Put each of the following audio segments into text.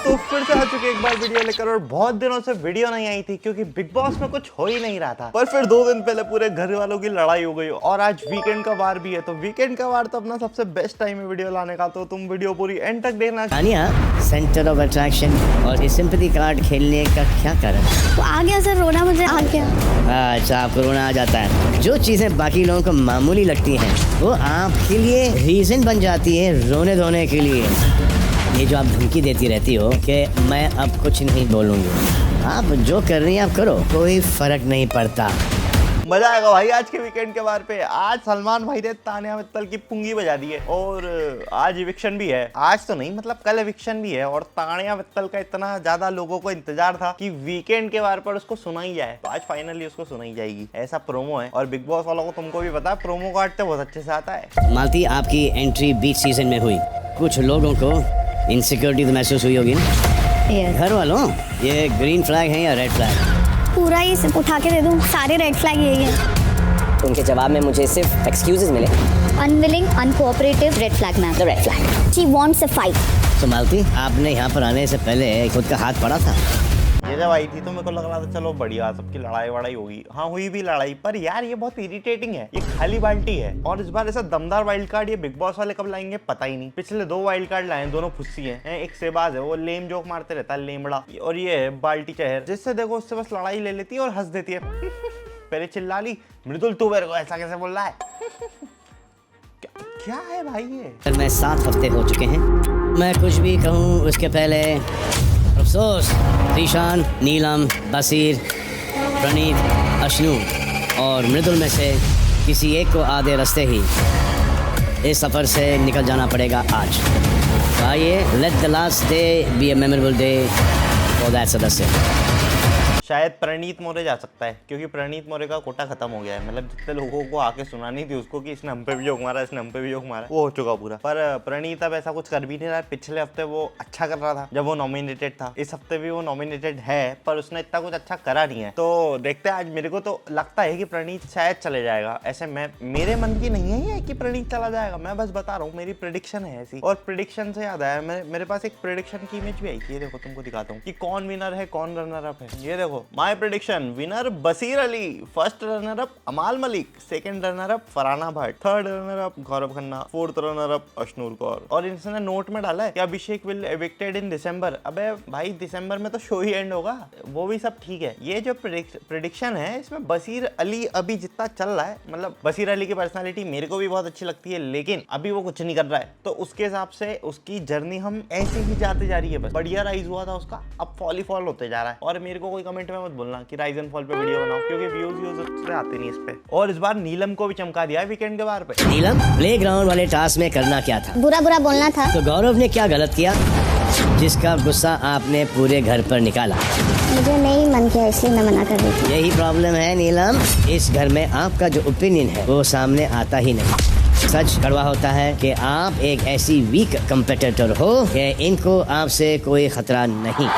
तो फिर से आ चुके एक बार वीडियो लेकर, और बहुत दिनों से वीडियो नहीं आई थी क्योंकि बिग बॉस में कुछ हो ही नहीं रहा था। पर फिर 2 दिन पहले पूरे घर वालों की लड़ाई हो गई और आज वीकेंड का वार भी है, तो वीकेंड का वार तो अपना सबसे बेस्ट टाइम है वीडियो लाने का, तो तुम वीडियो पूरी एंड तक देखना। तानिया, सेंटर ऑफ अट्रैक्शन और ये सिंपैथी कार्ड खेलने का क्या कारण? वो आ गया सर, रोना मुझे आ गया। अच्छा, आपको रोना आ जाता है। जो चीजें बाकी लोगों को मामूली लगती हैं वो आपके लिए रीजन बन जाती है रोने धोने के लिए। ये जो आप धमकी देती रहती हो कि मैं अब कुछ नहीं बोलूँगी, आप जो कर रही हैं आप करो, कोई फर्क नहीं पड़ता। मजा आएगा भाई आज के वीकेंड के बार पे। आज सलमान भाई ने तानिया मित्तल की पुंगी बजा दी है और आज इविक्शन भी है। आज तो नहीं, मतलब कल इविक्शन भी है, और तानिया मित्तल का इतना ज्यादा लोगों को इंतजार था कि वीकेंड के बार पर उसको सुनाई जाए, तो आज फाइनली उसको सुनाई जाएगी। ऐसा प्रोमो है, और बिग बॉस वालों को तुमको भी पता है प्रोमो कार्ड तो बहुत अच्छे से आता है। मालती, आपकी एंट्री बीच सीजन में हुई, कुछ लोगों को इनसिक्योरिटी तो महसूस हुई होगी ना? घर वालों, ये ग्रीन फ्लैग है या रेड फ्लैग? पूरा ही उठा के दे दूं, सारे रेड फ्लैग यही है। उनके जवाब में मुझे सिर्फ एक्सक्यूजेस मिले। Unwilling, uncooperative, red flag ma'am. The red flag. She wants a fight. तो मालती, आपने यहाँ पर आने से पहले खुद का हाथ पड़ा था? ये जब आई थी तो मेरे को लग रहा था चलो बढ़िया, सबकी लड़ाई वड़ाई होगी। हाँ, हुई भी लड़ाई, पर यार ये बहुत इरिटेटिंग है। ये खाली बाल्टी है, और इस बार ऐसा दमदार वाइल्ड कार्ड ये बिग बॉस वाले कब लाएंगे पता ही नहीं। पिछले 2 वाइल्ड कार्ड लाए, दोनों फुस्सी हैं। एक सेबाज है, वो लेम जोक मारते रहता है, लेमड़ा, और ये है बाल्टी चेहर, जिससे देखो उससे बस लड़ाई ले लेती है और हंस देती है। पहले चिल्ला ली, मृदुल तू मेरे को ऐसा कैसे बोल रहा है? क्या है भाई ये? मैं 7 हफ्ते हो चुके हैं, मैं कुछ भी कहूँ उसके पहले अफसोस, ईशान, नीलम, बसीर, प्रणीत, अश्नू और मृदुल में से किसी एक को आधे रास्ते ही इस सफ़र से निकल जाना पड़ेगा आज। तो आइए, let the last day be a memorable day for that सदस्य। शायद प्रणीत मोरे जा सकता है, क्योंकि प्रणीत मोरे का कोटा खत्म हो गया है। मतलब जितने लोगों को आके सुनानी थी उसको कि इसने हम पे भी जोक मारा, इसने हम पे भी जोक मारा, वो हो चुका पूरा। पर प्रणीत अब ऐसा कुछ कर भी नहीं रहा है। पिछले हफ्ते वो अच्छा कर रहा था जब वो नॉमिनेटेड था, इस हफ्ते भी वो नॉमिनेटेड है, पर उसने इतना कुछ अच्छा करा नहीं है। तो देखते हैं आज। मेरे को तो लगता है कि प्रणीत शायद चले जाएगा। ऐसे मेरे मन की नहीं है ये कि प्रणीत चला जाएगा, मैं बस बता रहा हूँ, मेरी प्रेडिक्शन है ऐसी। और प्रेडिक्शन से याद आया, मेरे पास एक प्रेडिक्शन की इमेज भी आई थी, ये देखो तुमको दिखाता हूँ कि कौन विनर है कौन रनर अप है। ये देखो, my prediction, winner Baseer Ali, first runner up Amaal Malik, second runner up Farhana Bhatt, third runner up Gaurav Khanna, fourth runner up Ashnoor Kaur. और इसने नोट में डाला है कि अभिषेक विल एविक्टेड इन दिसंबर। अबे भाई, दिसंबर में तो शो ही एंड होगा, वो भी सब ठीक है। ये जो प्रेडिक्शन है इसमें बसीर अली अभी जितना चल रहा है, मतलब बसीर अली की पर्सनालिटी मेरे को भी बहुत अच्छी लगती है, लेकिन अभी वो कुछ नहीं कर रहा है, तो उसके हिसाब से उसकी जर्नी हम ऐसे ही जाते जा रही है। बस बढ़िया राइज हुआ था उसका, अब फॉल ही फॉल होते जा रहा है। और मेरे को कोई कमेंट में मत बोलना कि राइज एंड फॉल पे वीडियो बनाओ, क्योंकि व्यूज उससे आते नहीं इस पे। और इस बार नीलम को भी चमका दिया है वीकेंड के बार पे। नीलम, प्लेग्राउंड वाले टास्क में करना क्या था? बुरा बुरा बोलना था। तो गौरव ने क्या गलत किया जिसका गुस्सा आपने पूरे घर पर निकाला? मुझे नहीं मन किया, इसलिए मैं मना कर रही थी। यही प्रॉब्लम है नीलम, इस घर में आपका जो ओपिनियन है वो सामने आता ही नहीं। सच कड़वा होता है कि आप एक ऐसी वीक कंपेटिटर हो कि इनको आपसे कोई खतरा नहीं।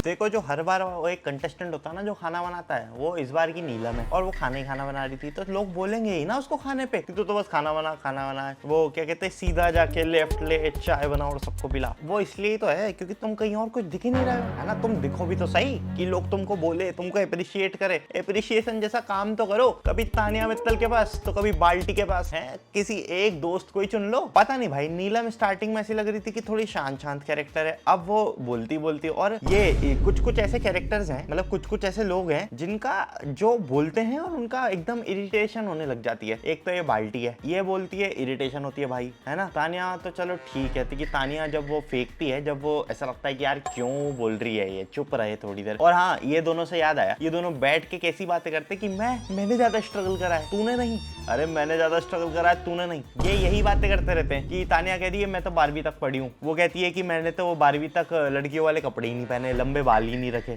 देखो, जो हर बार वो एक कंटेस्टेंट होता है ना जो खाना बनाता है, वो इस बार की नीलम है, और वो खाना ही खाना बना रही थी, तो लोग बोलेंगे ही ना उसको खाने पे कि तो बस खाना बना। वो क्या कहते हैं, सीधा जाके लेफ्ट ले, चाय बना और सबको पिला। वो इसलिए तो है क्योंकि तुम कहीं और कुछ दिख ही नहीं रहे हो, है ना? तुम दिखो भी तो सही कि लोग तुमको बोले, तुमको अप्रिशिएट करे। अप्रिशिएशन जैसा काम तो करो, कभी तानिया मित्तल के पास तो कभी बाल्टी के पास है, किसी एक दोस्त को ही चुन लो। पता नहीं भाई, नीलम स्टार्टिंग में ऐसी लग रही थी कि थोड़ी शांत कैरेक्टर है, अब वो बोलती। और ये कुछ ऐसे कैरेक्टर्स हैं, मतलब कुछ ऐसे लोग हैं जिनका जो बोलते हैं और उनका एकदम इरिटेशन होने लग जाती है। एक तो ये बाल्टी है, ये बोलती है, इरिटेशन होती है भाई, है ना? तानिया तो चलो ठीक है, कि तानिया जब वो फेंकती है, जब वो ऐसा लगता है कि यार क्यों बोल रही है ये, चुप रहे थोड़ी देर। और हाँ, ये दोनों से याद आया, ये दोनों बैठ के कैसी बातें करते कि मैंने ज्यादा स्ट्रगल करा है, तूने नहीं। अरे मैंने ज्यादा स्ट्रगल करा है, तूने नहीं। ये यही बातें करते रहते हैं कि तानिया कह रही है मैं तो 12वीं तक पढ़ी हूँ, वो कहती है कि मैंने तो वो 12वीं तक लड़कियों वाले कपड़े ही नहीं पहने, लंबे बाल ही नहीं रखे।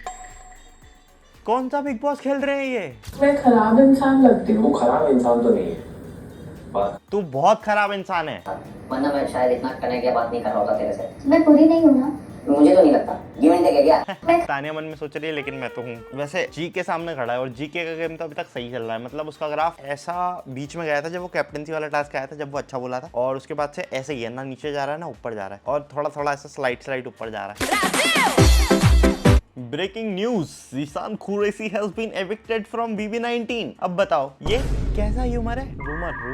कौन सा बिग बॉस खेल रहे हैं ये? मैं खराब इंसान लगती हूँ। खराब इंसान तो नहीं है, तू बहुत खराब इंसान है। वरना मैं शायद इतना करने के बात नहीं कर रहा होता तेरे से। मैं बुरी नहीं हूँ ना, मुझे तो नहीं लगता। गिवन टेक है क्या? तानिया मन में सोच रही है लेकिन मैं तो हूँ। वैसे जी के सामने खड़ा है और जी के का गेम तो अभी तक सही चल रहा है। मतलब उसका ग्राफ ऐसा बीच में गया था जब वो कैप्टनसी वाला टास्क आया था, जब वो अच्छा बोला था, और उसके बाद से ऐसे ही है, ना नीचे जा रहा है ना ऊपर जा रहा है, और थोड़ा थोड़ा ऐसा स्लाइड ऊपर जा रहा है। Breaking news, Zeeshan Qureshi has been evicted from BB19। अब बताओ ये कैसा ह्यूमर है? रूमर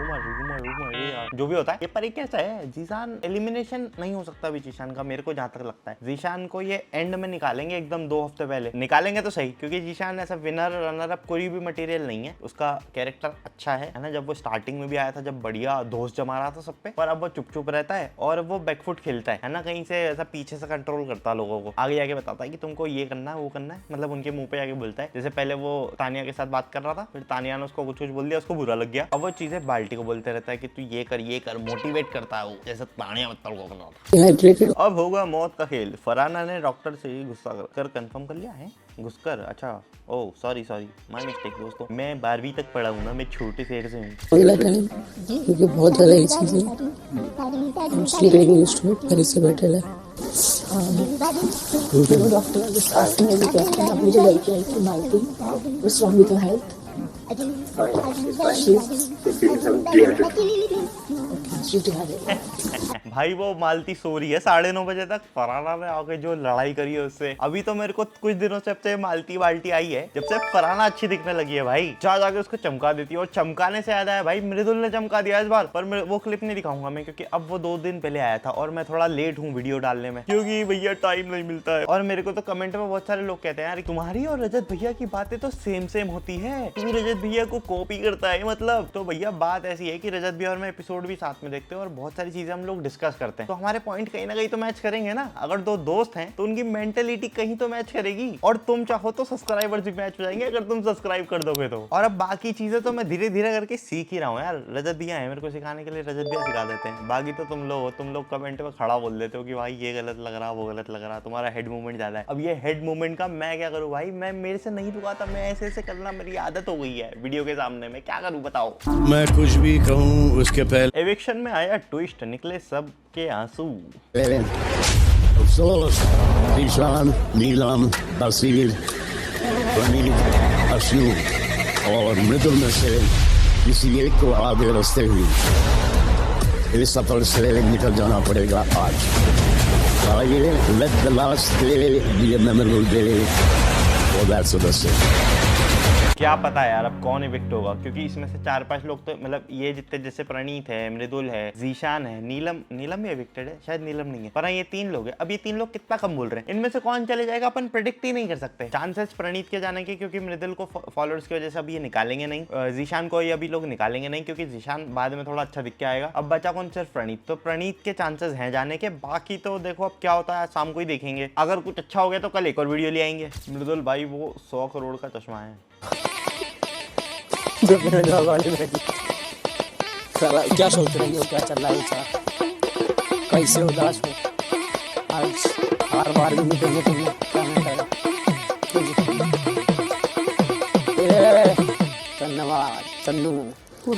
ये यार जो भी होता है ये, पर ये कैसा है? ज़ीशान एलिमिनेशन नहीं हो सकता अभी ज़ीशान का, मेरे को जहां तक लगता है। ज़ीशान को ये एंड में निकालेंगे, एकदम 2 हफ्ते पहले निकालेंगे तो सही, क्योंकि ज़ीशान ऐसा विनर रनर अप कोई भी मटेरियल नहीं है। उसका कैरेक्टर अच्छा है ना, जब वो स्टार्टिंग में भी आया था जब बढ़िया दोस्त जमा रहा था सब पे, पर अब वो चुप रहता है और वो बैकफुट खेलता है ना, कहीं से ऐसा पीछे से कंट्रोल करता है लोगों को, आगे जाके बताता है कि तुमको ये करना है वो करना है, मतलब उनके मुंह पे जाके बोलता है। जैसे पहले वो तानिया के साथ बात कर रहा था, फिर तानिया ने उसको कुछ बोल दिया, उसको बुरा लग गया, अब वो चीजें बाल्टी को बोलते रहता है कि तू ये कर, मोटिवेट करता है वो, जैसे तानिया मतलब को कर रहा था। अब होगा मौत का खेल। फरहाना ने डॉक्टर से ही गुस्सा कर कंफर्म कर लिया है, घुसकर। अच्छा ओह सॉरी माय मिस्टेक दोस्तों, मैं 12वीं तक पढ़ा हूँ ना, मैं छोटे शहर से हूँ। क्योंकि बहुत अलग चीज़ है, इसलिए getting used to it, घर से बैठे रहे। डॉक्टर आस्किंग एवरी क्वेश्चन, अब मुझे लड़की आई थी Malti, what's wrong with your health? भाई वो मालती सो रही है 9:30 बजे तक, फरहाना ने आके जो लड़ाई करी है उससे। अभी तो मेरे को कुछ दिनों से, जब से मालती बाल्टी आई है, जब से फरहाना अच्छी दिखने लगी है भाई, जाके उसको चमका देती है। और चमकाने से याद आया भाई, मृदुल ने चमका दिया इस बार, पर वो क्लिप नहीं दिखाऊंगा मैं, क्योंकि अब वो 2 दिन पहले आया था और मैं थोड़ा लेट हूँ वीडियो डालने में, क्योंकि भैया टाइम नहीं मिलता है। और मेरे को तो कमेंट में बहुत सारे लोग कहते हैं यार तुम्हारी और रजत भैया की बातें तो सेम होती है, तू रजत भैया को कॉपी करता है मतलब। तो भैया बात ऐसी है कि रजत भैया और मैं एपिसोड भी साथ में देखते हैं और बहुत सारी चीजें हम लोग डिस्कस करते हैं, तो हमारे पॉइंट कहीं ना कहीं तो मैच करेंगे ना। अगर 2 दोस्त हैं तो उनकी मेंटेलिटी कहीं तो मैच करेगी, और तुम चाहो तो सब्सक्राइबर्स भी मैच हो जाएंगे अगर तुम सब्सक्राइब कर दोगे तो। और अब बाकी चीजें तो मैं धीरे धीरे करके सीख ही रहा हूँ यार, रजत भैया है मेरे को सिखाने के लिए, रजत भैया सिखा देते हैं। बाकी तो तुम लोग कमेंट में खड़ा बोल देते हो कि भाई ये गलत लग रहा, वो गलत लग रहा, तुम्हारा हेड मूवमेंट ज्यादा है। अब ये हेड मूवमेंट का मैं क्या करूँ भाई, मैं मेरे से नहीं रुका था, मैं ऐसे करना मेरी आदत हो गई है वीडियो के सामने, मैं क्या करूँ बताओ। मैं कुछ भी कहूँ उसके पहले एविक्शन में आया ट्विस्ट, निकले सब के आंसू। अफसोस, ज़ीशान, नीलम, बसीर, प्रनीत, अशनू और मृदुल में से किसी एक को आगे रास्ते हुई इस सफर से निकल जाना पड़ेगा आज। आइए let the last day be a memorable day for that सदस्य। क्या पता यार अब कौन इविक्ट होगा, क्योंकि इसमें से 4-5 लोग तो, मतलब ये जितने, जैसे प्रणीत है, मृदुल है, ज़ीशान है, नीलम भी इविक्टेड है, शायद नीलम नहीं है, पर ये 3 लोग हैं। अब ये 3 लोग कितना कम बोल रहे हैं, इनमें से कौन चले जाएगा अपन प्रेडिक्ट ही नहीं कर सकते। चांसेस प्रणीत के जाने के, क्योंकि मृदुल को फॉलोअर्स की वजह से अभी ये निकालेंगे नहीं, ज़ीशान को ये अभी लोग निकालेंगे नहीं, क्योंकि ज़ीशान बाद में थोड़ा अच्छा दिख के आएगा। अब बचा कौन, सिर्फ प्रणीत, तो प्रणीत के चांसेस हैं जाने के। बाकी तो देखो अब क्या होता है, शाम को ही देखेंगे। अगर कुछ अच्छा हो गया तो कल एक और वीडियो ले आएंगे। मृदुल भाई वो 100 करोड़ का चश्मा है। क्या सोच रही हो, क्या चल रहा है, कैसे उदास हो आज, हर बार भी निकलने तुम्हें क्या मिलता है। धन्यवाद चन्नू, वो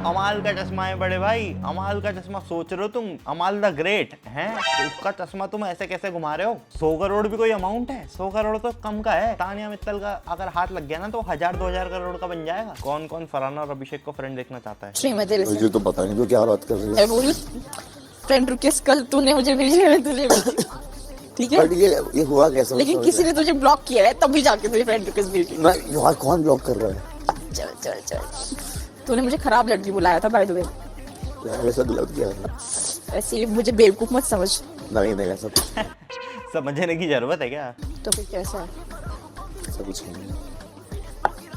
अमाल का चश्मा है बड़े भाई, अमाल का चश्मा सोच रहे हो तुम, अमाल द ग्रेट हैं, तो उसका चश्मा तुम ऐसे कैसे घुमा रहे हो। 100 करोड़ भी कोई अमाउंट है? 100 करोड़ तो कम का है। तानिया मित्तल का अगर हाथ लग गया ना तो 1000-2000 करोड़ का बन जाएगा। कौन कौन फरहाना और अभिषेक को फ्रेंड देखना चाहता है? मुझे तो पता नहीं तो क्या बात कर रही है। फ्रेंड रिक्वेस्ट कल तूने मुझे भेजी, मैं तुझे भेजी, ठीक है? ये हुआ कैसे? लेकिन किसी ने तुझे ब्लॉक किया है तभी जाके तुझे फ्रेंड रिक्वेस्ट भेजी। मैं कौन ब्लॉक कर रहा है? चल तूने मुझे खराब लड़की बुलाया था बाय द वे। ऐसा गलत किया है? ऐसे मुझे बेवकूफ मत समझ। नहीं ऐसा समझने की जरूरत है क्या? तो फिर कैसा है? ऐसा कुछ नहीं।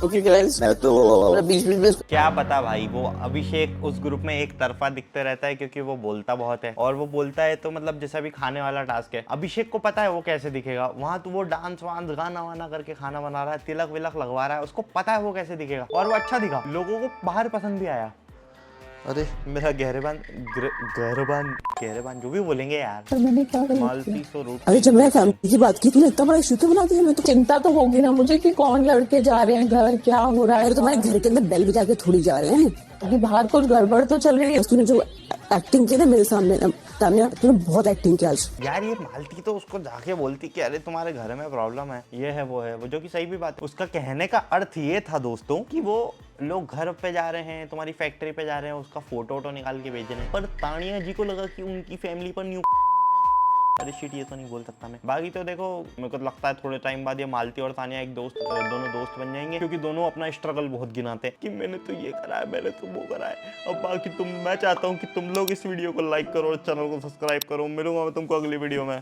ओके गाइस, मैं तो बीच में क्या पता भाई, वो अभिषेक उस ग्रुप में एक तरफा दिखते रहता है, क्योंकि वो बोलता बहुत है, और वो बोलता है तो मतलब जैसा भी खाने वाला टास्क है, अभिषेक को पता है वो कैसे दिखेगा वहां, तो वो डांस वांस गाना वाना करके खाना बना रहा है, तिलक विलक लगवा रहा है, उसको पता है वो कैसे दिखेगा, और वो अच्छा दिखा, लोगों को बाहर पसंद भी आया। अरे मेरा गहरेबान जो भी बोलेंगे यार, मालती सो रूट। अरे जब मैं फैमिली की बात की तूने इतना बड़ा इशू क्यों बना दिया? मैं तो चिंता तो होगी ना मुझे कि कौन लड़के जा रहे हैं घर, क्या हो रहा है। तो तुम्हारे घर के अंदर बेल बजा के थोड़ी जा रहे हैं, अभी बाहर कुछ गड़बड़ तो चल रही है। तूने जो एक्टिंग की ना मेरे सामने, तान्या तूने बहुत एक्टिंग किया आज। यार ये मालती तो उसको जाके बोलती कि अरे तुम्हारे घर में प्रॉब्लम है, ये है वो है, वो जो कि सही भी बात है। उसका कहने का अर्थ ये था दोस्तों कि वो लोग घर पे जा रहे हैं, तुम्हारी फैक्ट्री पे जा रहे हैं, उसका फोटो वोटो निकाल के भेज रहे हैं, पर तानिया जी को लगा कि उनकी फैमिली पर न्यू। अरे शिट, ये तो नहीं बोल सकता मैं। बाकी तो देखो मेरे को लगता है थोड़े टाइम बाद ये मालती और तानिया एक दोस्त, दोनों दोस्त बन जाएंगे, क्योंकि दोनों अपना स्ट्रगल बहुत गिनाते हैं कि मैंने तो ये करा है, मैंने तो वो करा है। अब बाकी मैं चाहता हूँ कि तुम लोग इस वीडियो को लाइक करो और चैनल को सब्सक्राइब करो। मिलूंगा मैं तुमको अगली वीडियो में।